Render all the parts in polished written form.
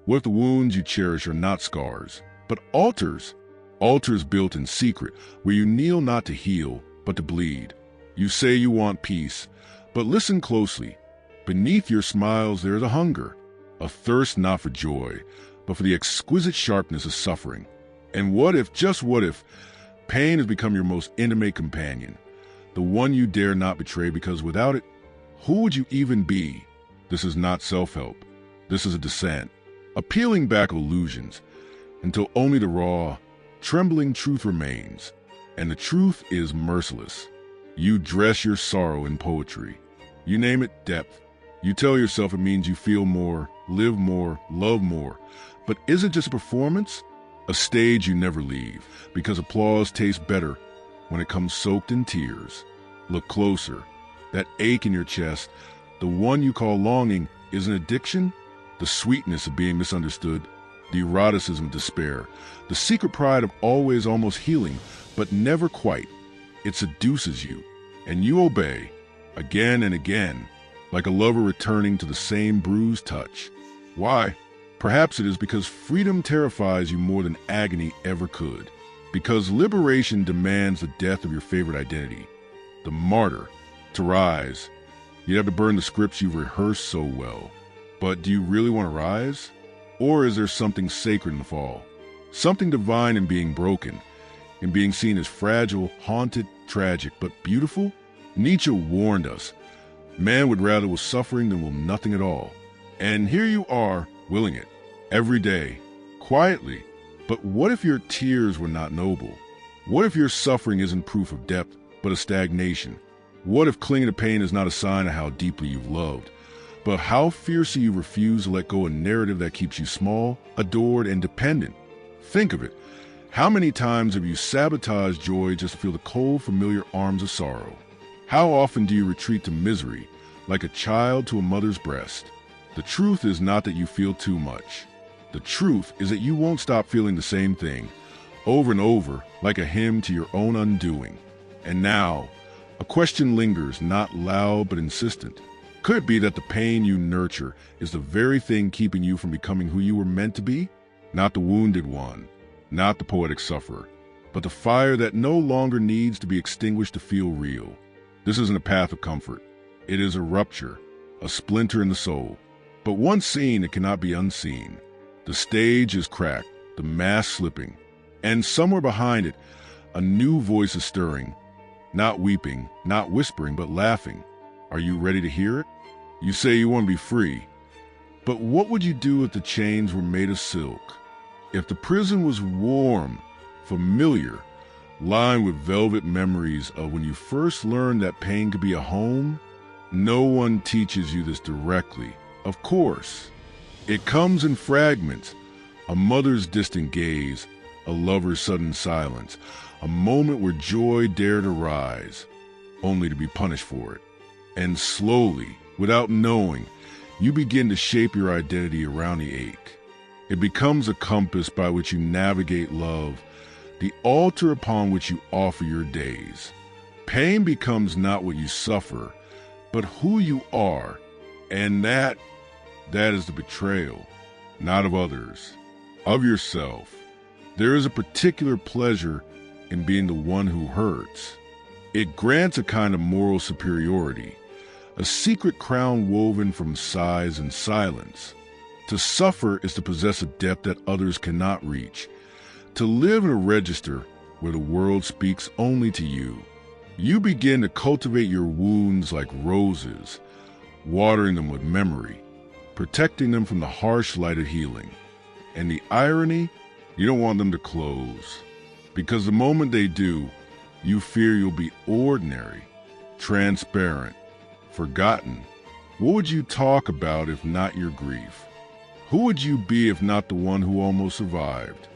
What if the wounds you cherish are not scars, but altars? Altars built in secret, where you kneel not to heal, but to bleed. You say you want peace, but listen closely. Beneath your smiles there is a hunger, a thirst not for joy, but for the exquisite sharpness of suffering. And what if, just what if, pain has become your most intimate companion, the one you dare not betray, because without it, who would you even be? This is not self-help. This is a descent, a peeling back of illusions, until only the raw, trembling truth remains. And the truth is merciless. You dress your sorrow in poetry. You name it depth. You tell yourself it means you feel more, live more, love more. But is it just a performance? A stage you never leave, because applause tastes better when it comes soaked in tears. Look closer. That ache in your chest, the one you call longing, is an addiction? The sweetness of being misunderstood, the eroticism of despair, the secret pride of always almost healing, but never quite. It seduces you, and you obey, again and again, like a lover returning to the same bruised touch. Why? Perhaps it is because freedom terrifies you more than agony ever could. Because liberation demands the death of your favorite identity, the martyr. To rise, you'd have to burn the scripts you've rehearsed so well. But do you really want to rise? Or is there something sacred in the fall? Something divine in being broken, in being seen as fragile, haunted, tragic, but beautiful? Nietzsche warned us, man would rather will suffering than will nothing at all. And here you are, willing it, every day, quietly. But what if your tears were not noble? What if your suffering isn't proof of depth, but a stagnation? What if clinging to pain is not a sign of how deeply you've loved, but how fiercely you refuse to let go of a narrative that keeps you small, adored, and dependent? Think of it. How many times have you sabotaged joy just to feel the cold, familiar arms of sorrow? How often do you retreat to misery, like a child to a mother's breast? The truth is not that you feel too much. The truth is that you won't stop feeling the same thing, over and over, like a hymn to your own undoing. And now, a question lingers, not loud but insistent. Could it be that the pain you nurture is the very thing keeping you from becoming who you were meant to be? Not the wounded one, not the poetic sufferer, but the fire that no longer needs to be extinguished to feel real. This isn't a path of comfort. It is a rupture, a splinter in the soul. But once seen, it cannot be unseen. The stage is cracked, the mask slipping, and somewhere behind it, a new voice is stirring. Not weeping, not whispering, but laughing. Are you ready to hear it? You say you want to be free. But what would you do if the chains were made of silk? If the prison was warm, familiar, lined with velvet memories of when you first learned that pain could be a home? No one teaches you this directly, of course. It comes in fragments, a mother's distant gaze, a lover's sudden silence, a moment where joy dared arise, only to be punished for it. And slowly, without knowing, you begin to shape your identity around the ache. It becomes a compass by which you navigate love, the altar upon which you offer your days. Pain becomes not what you suffer, but who you are. And that is the betrayal, not of others, of yourself. There is a particular pleasure in being the one who hurts. It grants a kind of moral superiority, a secret crown woven from sighs and silence. To suffer is to possess a depth that others cannot reach, to live in a register where the world speaks only to you. You begin to cultivate your wounds like roses, watering them with memory, protecting them from the harsh light of healing. And the irony, you don't want them to close, because the moment they do, you fear you'll be ordinary, transparent, forgotten. What would you talk about if not your grief? Who would you be if not the one who almost survived?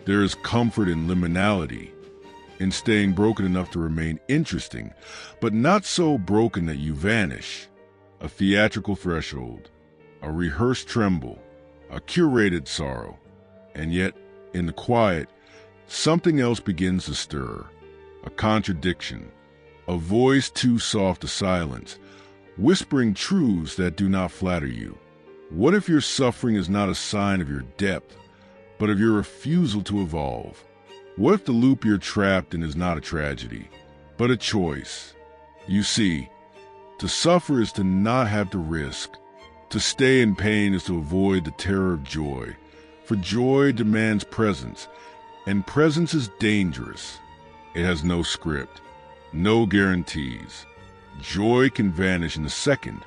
There is comfort in liminality, in staying broken enough to remain interesting, but not so broken that you vanish. A theatrical threshold, a rehearsed tremble, a curated sorrow. And yet, in the quiet, something else begins to stir, a contradiction, a voice too soft to silence, whispering truths that do not flatter you. What if your suffering is not a sign of your depth, but of your refusal to evolve? What if the loop you're trapped in is not a tragedy, but a choice? You see, to suffer is to not have to risk. To stay in pain is to avoid the terror of joy, for joy demands presence, and presence is dangerous. It has no script, no guarantees. Joy can vanish in a second,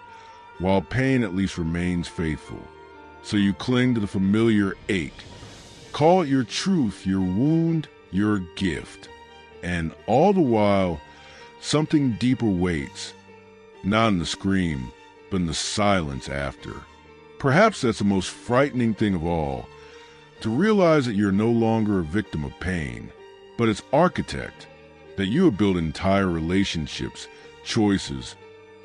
while pain at least remains faithful. So you cling to the familiar ache. Call it your truth, your wound, your gift. And all the while, something deeper waits, not in the scream, but in the silence after. Perhaps that's the most frightening thing of all, to realize that you're no longer a victim of pain, but its architect, that you have built entire relationships, choices,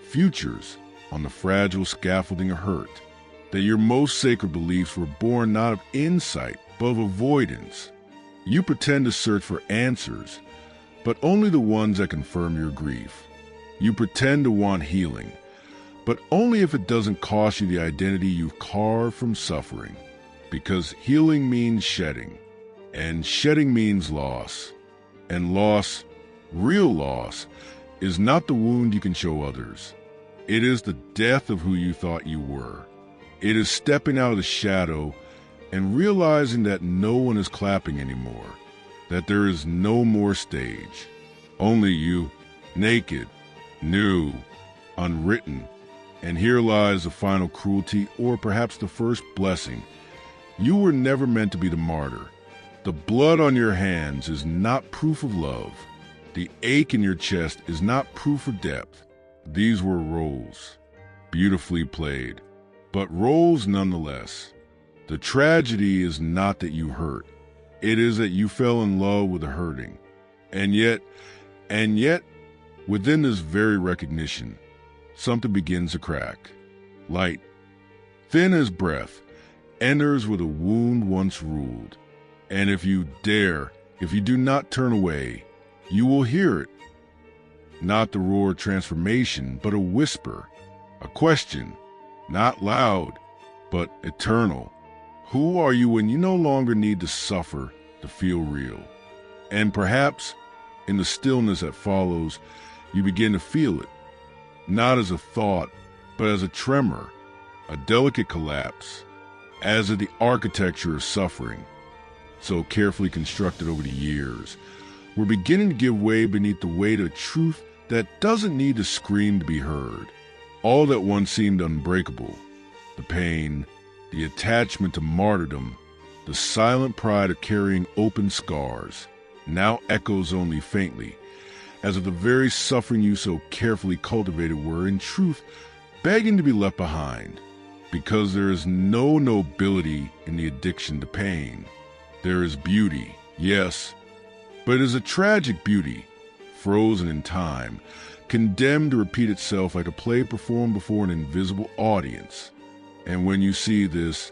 futures on the fragile scaffolding of hurt, that your most sacred beliefs were born not of insight, but of avoidance. You pretend to search for answers, but only the ones that confirm your grief. You pretend to want healing, but only if it doesn't cost you the identity you've carved from suffering. Because healing means shedding, and shedding means loss. And loss, real loss, is not the wound you can show others. It is the death of who you thought you were. It is stepping out of the shadow and realizing that no one is clapping anymore, that there is no more stage. Only you, naked, new, unwritten. And here lies the final cruelty, or perhaps the first blessing. You were never meant to be the martyr. The blood on your hands is not proof of love. The ache in your chest is not proof of depth. These were roles, beautifully played, but roles nonetheless. The tragedy is not that you hurt. It is that you fell in love with the hurting. And yet, within this very recognition, something begins to crack. Light, thin as breath, enters where the wound once ruled. And if you dare, if you do not turn away, you will hear it. Not the roar of transformation, but a whisper, a question, not loud, but eternal. Who are you when you no longer need to suffer to feel real? And perhaps, in the stillness that follows, you begin to feel it, not as a thought, but as a tremor, a delicate collapse, as of the architecture of suffering, so carefully constructed over the years. We're beginning to give way beneath the weight of truth that doesn't need to scream to be heard. All that once seemed unbreakable, the pain, the attachment to martyrdom, the silent pride of carrying open scars, now echoes only faintly, as if the very suffering you so carefully cultivated were, in truth, begging to be left behind. Because there is no nobility in the addiction to pain. There is beauty, yes, but it is a tragic beauty, frozen in time, condemned to repeat itself like a play performed before an invisible audience. And when you see this,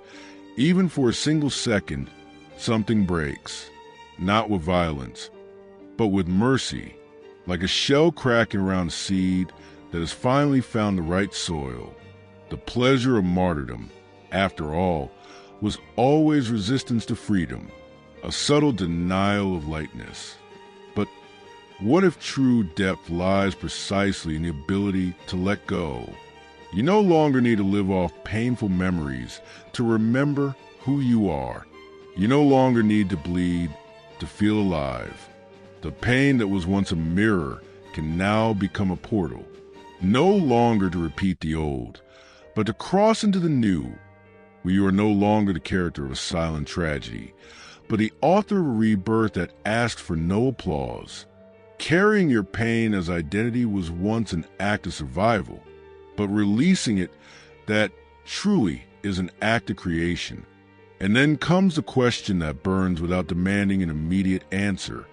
even for a single second, something breaks, not with violence, but with mercy, like a shell cracking around a seed that has finally found the right soil. The pleasure of martyrdom, after all, was always resistance to freedom, a subtle denial of lightness. But what if true depth lies precisely in the ability to let go? You no longer need to live off painful memories to remember who you are. You no longer need to bleed to feel alive. The pain that was once a mirror can now become a portal, no longer to repeat the old, but to cross into the new, where you are no longer the character of a silent tragedy, but the author of a rebirth that asked for no applause. Carrying your pain as identity was once an act of survival, but releasing it, that truly is an act of creation. And then comes the question that burns without demanding an immediate answer.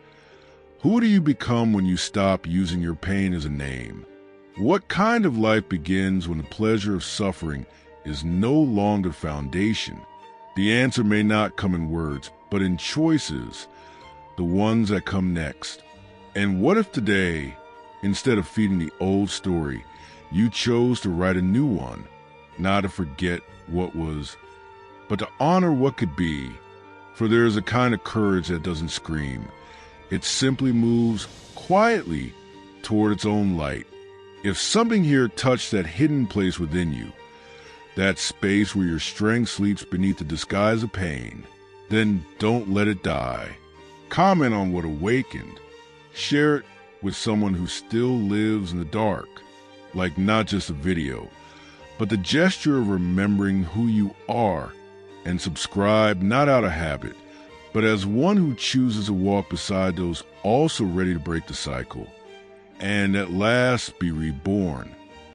Who do you become when you stop using your pain as a name? What kind of life begins when the pleasure of suffering is no longer foundation? The answer may not come in words, but in choices, the ones that come next. And what if today, instead of feeding the old story, you chose to write a new one? not to forget what was, but to honor what could be. For there is a kind of courage that doesn't scream. It simply moves quietly toward its own light. If something here touched that hidden place within you, that space where your strength sleeps beneath the disguise of pain, then don't let it die. Comment on what awakened. Share it with someone who still lives in the dark, like not just a video, but the gesture of remembering who you are, and subscribe not out of habit, but as one who chooses to walk beside those also ready to break the cycle, and at last be reborn